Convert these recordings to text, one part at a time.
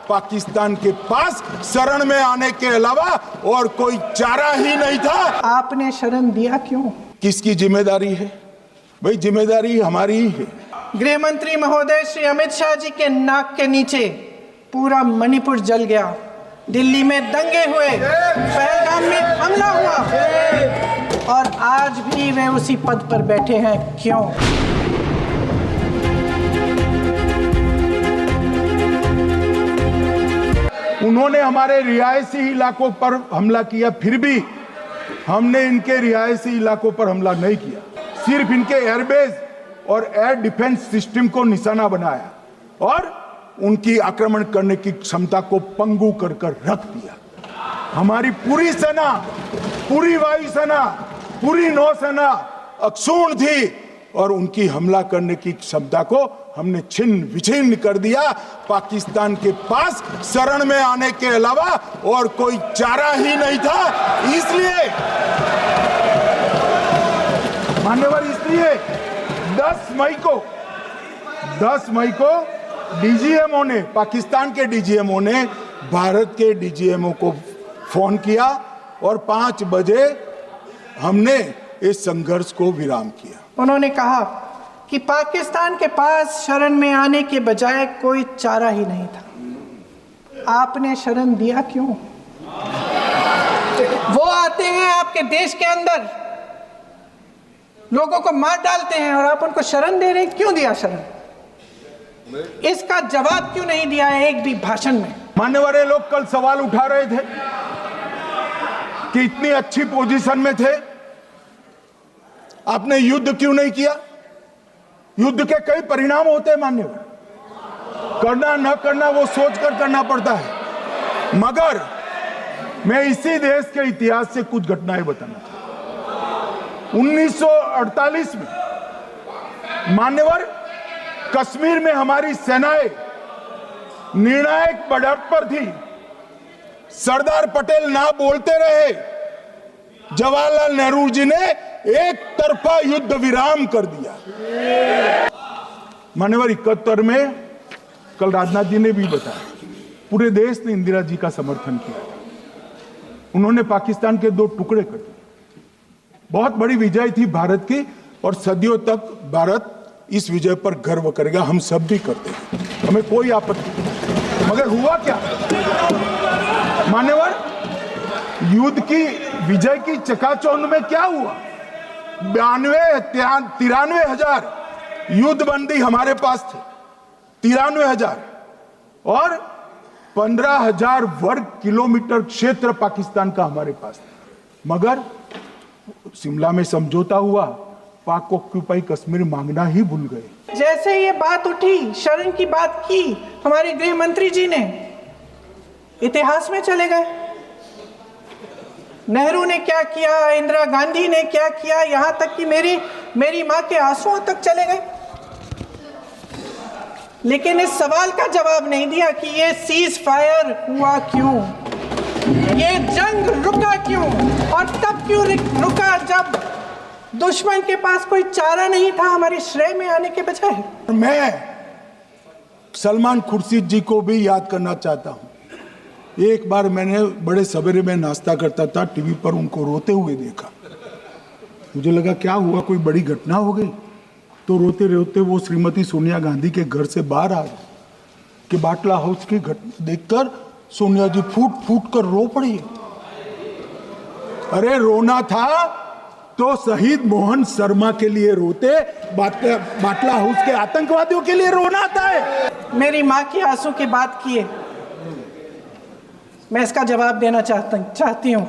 पाकिस्तान के पास शरण में आने के अलावा और कोई चारा ही नहीं था। आपने शरण दिया क्यों? किसकी जिम्मेदारी है भाई? जिम्मेदारी हमारी ही है। गृह मंत्री महोदय श्री अमित शाह जी के नाक के नीचे पूरा मणिपुर जल गया, दिल्ली में दंगे हुए, पहलगाम में हमला हुआ और आज भी वे उसी पद पर बैठे हैं। क्यों? उन्होंने हमारे रिहायशी इलाकों पर हमला किया, फिर भी हमने इनके रिहायशी इलाकों पर हमला नहीं किया। सिर्फ इनके एयरबेस और एयर डिफेंस सिस्टम को निशाना बनाया और उनकी आक्रमण करने की क्षमता को पंगु कर रख दिया। हमारी पूरी सेना, पूरी वायुसेना, पूरी नौसेना अक्षुण्ण थी और उनकी हमला करने की क्षमता को हमने छिन्न विछिन्न कर दिया। पाकिस्तान के पास शरण में आने के अलावा और कोई चारा ही नहीं था। इसलिए मान्यवर, इसलिए 10 मई को डीजीएमओ ने, पाकिस्तान के डीजीएमओ ने भारत के डीजीएमओ को फोन किया और 5 बजे हमने इस संघर्ष को विराम किया। उन्होंने कहा कि पाकिस्तान के पास शरण में आने के बजाय कोई चारा ही नहीं था। आपने शरण दिया क्यों? वो आते हैं आपके देश के अंदर, लोगों को मार डालते हैं और आप उनको शरण दे रहे हैं। क्यों दिया शरण? इसका जवाब क्यों नहीं दिया है एक भी भाषण में? मान्यवर, लोग कल सवाल उठा रहे थे कि इतनी अच्छी पोजीशन में थे, आपने युद्ध क्यों नहीं किया? युद्ध के कई परिणाम होते हैं मान्यवर, करना न करना वो सोचकर करना पड़ता है। मगर मैं इसी देश के इतिहास से कुछ घटनाएं बताना चाहता हूं। 1948 में मान्यवर, कश्मीर में हमारी सेनाएं निर्णायक बढ़त पर थी। सरदार पटेल ना बोलते रहे, जवाहरलाल नेहरू जी ने एक तरफा युद्ध विराम कर दिया। मान्यवर, 71 में कल राजनाथ जी ने भी बताया, पूरे देश ने इंदिरा जी का समर्थन किया। उन्होंने पाकिस्तान के 2 टुकड़े कर दिए। बहुत बड़ी विजय थी भारत की और सदियों तक भारत इस विजय पर गर्व करेगा। हम सब भी करते हैं, हमें कोई आपत्ति नहीं। मगर हुआ क्या मान्यवर? युद्ध की विजय की चकाचौंध में क्या हुआ? 93 हजार युद्धबंदी हमारे पास थे, 93 हजार, और 15,000 वर्ग किलोमीटर क्षेत्र पाकिस्तान का हमारे पास था। मगर शिमला में समझौता हुआ, पाक ऑक्यूपाई कश्मीर मांगना ही भूल गए। जैसे ये बात उठी, शरण की बात की, हमारे गृह मंत्री जी ने इतिहास में चले गए। नेहरू ने क्या किया, इंदिरा गांधी ने क्या किया, यहां तक कि मेरी मां के आंसुओं तक चले गए। लेकिन इस सवाल का जवाब नहीं दिया कि ये सीज फायर हुआ क्यों, ये जंग रुका क्यों, और तब क्यों रुका जब दुश्मन के पास कोई चारा नहीं था हमारे श्रेय में आने के बजाय। मैं सलमान खुर्शीद जी को भी याद करना चाहता हूं। एक बार मैंने बड़े सवेरे में नाश्ता करता था, टीवी पर उनको रोते हुए देखा। मुझे लगा क्या हुआ, कोई बड़ी घटना हो गई। तो रोते रोते वो श्रीमती सोनिया गांधी के घर से बाहर आ गए कि बाटला हाउस की घटना देखकर सोनिया जी फूट फूट कर रो पड़ी। अरे रोना था तो शहीद मोहन शर्मा के लिए रोते, बाटला हाउस के आतंकवादियों के लिए रोना आता है। मेरी माँ की आंसू की बात किए, मैं इसका जवाब देना चाहती हूँ।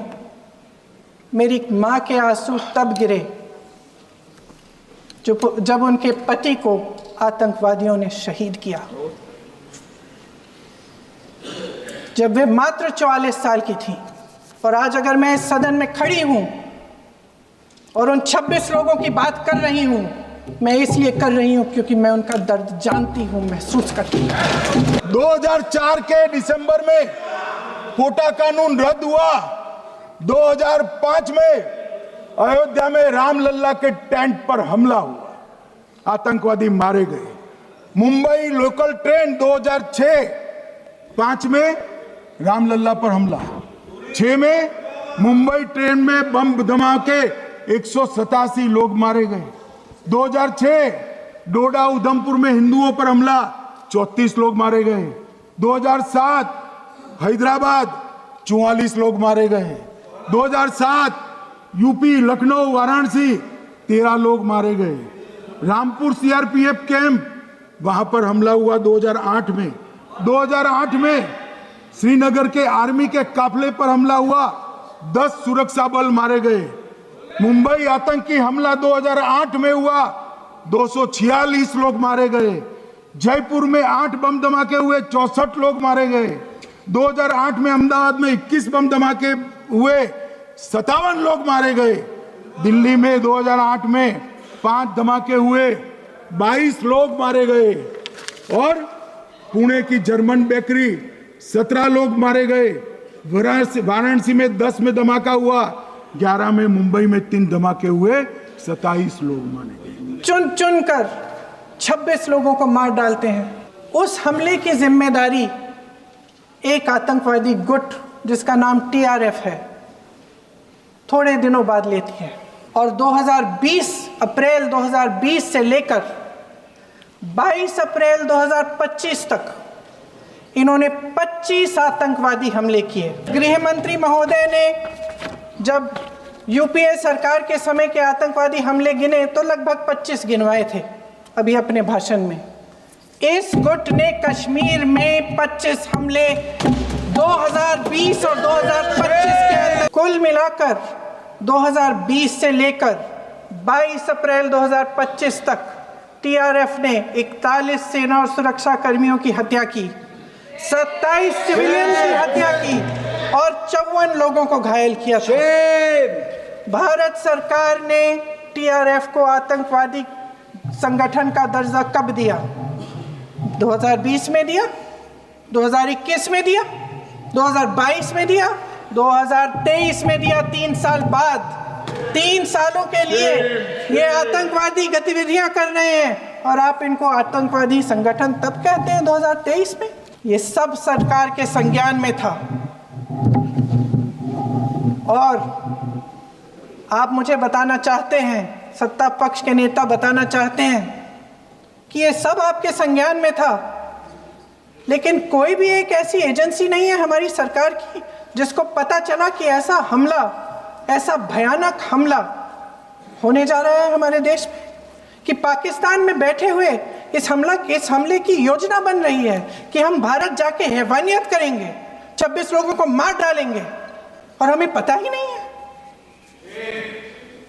मेरी माँ के आंसू तब गिरे जब उनके पति को आतंकवादियों ने शहीद किया, जब वे मात्र 44 साल की थी। और आज अगर मैं इस सदन में खड़ी हूं और उन 26 लोगों की बात कर रही हूं, मैं इसलिए कर रही हूं क्योंकि मैं उनका दर्द जानती हूं, महसूस करती हूं। 2004 के दिसंबर में कोटा कानून रद्द हुआ। 2005 में अयोध्या में रामलल्ला के टेंट पर हमला हुआ, आतंकवादी मारे गए। मुंबई लोकल ट्रेन 2006 5 में रामलल्ला पर हमला, 6 में मुंबई ट्रेन में बम धमाके 187 लोग मारे गए। 2006 डोडा उधमपुर में हिंदुओं पर हमला, 34 लोग मारे गए। 2007 हैदराबाद 44 लोग मारे गए। 2007 यूपी लखनऊ वाराणसी 13 लोग मारे गए। रामपुर सीआरपीएफ कैंप वहां पर हमला हुआ 2008 में। 2008 में श्रीनगर के आर्मी के काफिले पर हमला हुआ, 10 सुरक्षा बल मारे गए। मुंबई आतंकी हमला 2008 में हुआ, 246 लोग मारे गए। जयपुर में 8 बम धमाके हुए, 64 लोग मारे गए। 2008 में अहमदाबाद में 21 बम धमाके हुए, 57 लोग मारे गए। दिल्ली में 2008 में 5 धमाके हुए, 22 लोग मारे गए। और पुणे की जर्मन बेकरी 17 लोग मारे गए। वाराणसी में 10 में धमाका हुआ, 11 में मुंबई में 3 धमाके हुए, 27 लोग मारे गए। चुन चुन कर 26 लोगों को मार डालते हैं। उस हमले की जिम्मेदारी एक आतंकवादी गुट जिसका नाम TRF है थोड़े दिनों बाद लेती है। और 2020 अप्रैल 2020 से लेकर 22 अप्रैल 2025 तक इन्होंने 25 आतंकवादी हमले किए। गृह मंत्री महोदय ने जब यूपीए सरकार के समय के आतंकवादी हमले गिने तो लगभग 25 गिनवाए थे अभी अपने भाषण में। इस गुट ने कश्मीर में 25 हमले 2020 और 2025 के अंदर, कुल मिलाकर 2020 से लेकर 22 अप्रैल 2025 तक TRF ने 41 सेना और सुरक्षा कर्मियों की हत्या की, 27 सिविलियन की हत्या की और 54 लोगों को घायल किया था। भारत सरकार ने TRF को आतंकवादी संगठन का दर्जा कब दिया? 2020 में दिया, 2021 में दिया, 2022 में दिया, 2023 में दिया। 3 साल बाद, 3 सालों के लिए ये आतंकवादी गतिविधियां कर रहे हैं और आप इनको आतंकवादी संगठन तब कहते हैं 2023 में? ये सब सरकार के संज्ञान में था। और आप मुझे बताना चाहते हैं, सत्ता पक्ष के नेता बताना चाहते हैं कि ये सब आपके संज्ञान में था, लेकिन कोई भी एक ऐसी एजेंसी नहीं है हमारी सरकार की जिसको पता चला कि ऐसा हमला, ऐसा भयानक हमला होने जा रहा है हमारे देश में, कि पाकिस्तान में बैठे हुए इस हमले की योजना बन रही है कि हम भारत जाके हैवानियत करेंगे, 26 लोगों को मार डालेंगे और हमें पता ही नहीं है।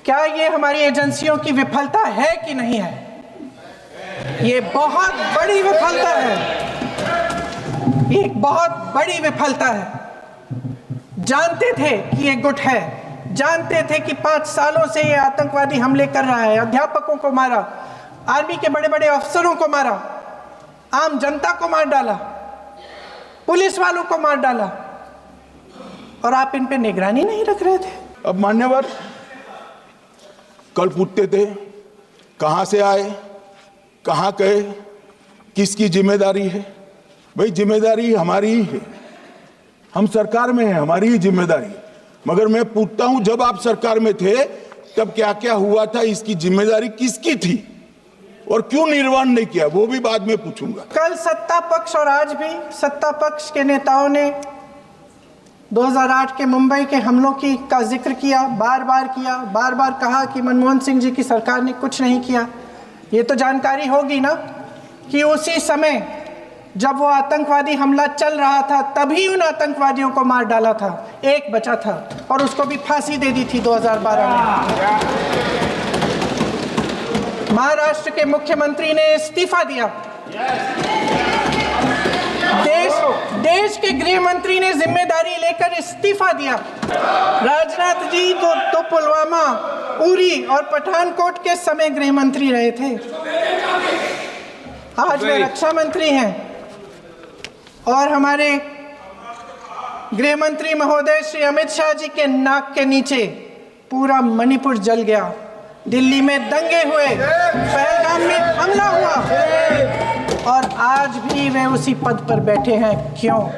क्या ये हमारी एजेंसियों की विफलता है कि नहीं है? ये बहुत बड़ी विफलता है, ये एक बहुत बड़ी विफलता है। जानते थे कि ये गुट है, जानते थे कि 5 सालों से ये आतंकवादी हमले कर रहा है, अध्यापकों को मारा, आर्मी के बड़े बड़े अफसरों को मारा, आम जनता को मार डाला, पुलिस वालों को मार डाला, और आप इन पे निगरानी नहीं रख रहे थे। अब मान्यवर कल पूछते थे कहां से आए, कहां गए, किसकी जिम्मेदारी है? भाई जिम्मेदारी हमारी ही है, हम सरकार में हैं, हमारी ही जिम्मेदारी। मगर मैं पूछता हूं जब आप सरकार में थे तब क्या क्या हुआ था, इसकी जिम्मेदारी किसकी थी और क्यों निर्वहन नहीं किया, वो भी बाद में पूछूंगा। कल सत्ता पक्ष और आज भी सत्ता पक्ष के नेताओं ने 2008 के मुंबई के हमलों का जिक्र किया, बार बार कहा कि मनमोहन सिंह जी की सरकार ने कुछ नहीं किया। ये तो जानकारी होगी ना कि उसी समय जब वो आतंकवादी हमला चल रहा था तभी उन आतंकवादियों को मार डाला था, एक बचा था और उसको भी फांसी दे दी थी 2012 में। महाराष्ट्र के मुख्यमंत्री ने इस्तीफा दिया, देश के गृह मंत्री ने जिम्मेदारी लेकर इस्तीफा दिया। राजनाथ जी तो पुलवामा, उरी और पठानकोट के समय गृह मंत्री रहे थे, आज वे रक्षा मंत्री हैं। और हमारे गृह मंत्री महोदय श्री अमित शाह जी के नाक के नीचे पूरा मणिपुर जल गया, दिल्ली में दंगे हुए, पहलगाम में हमला हुआ और आज भी वे उसी पद पर बैठे हैं। क्यों?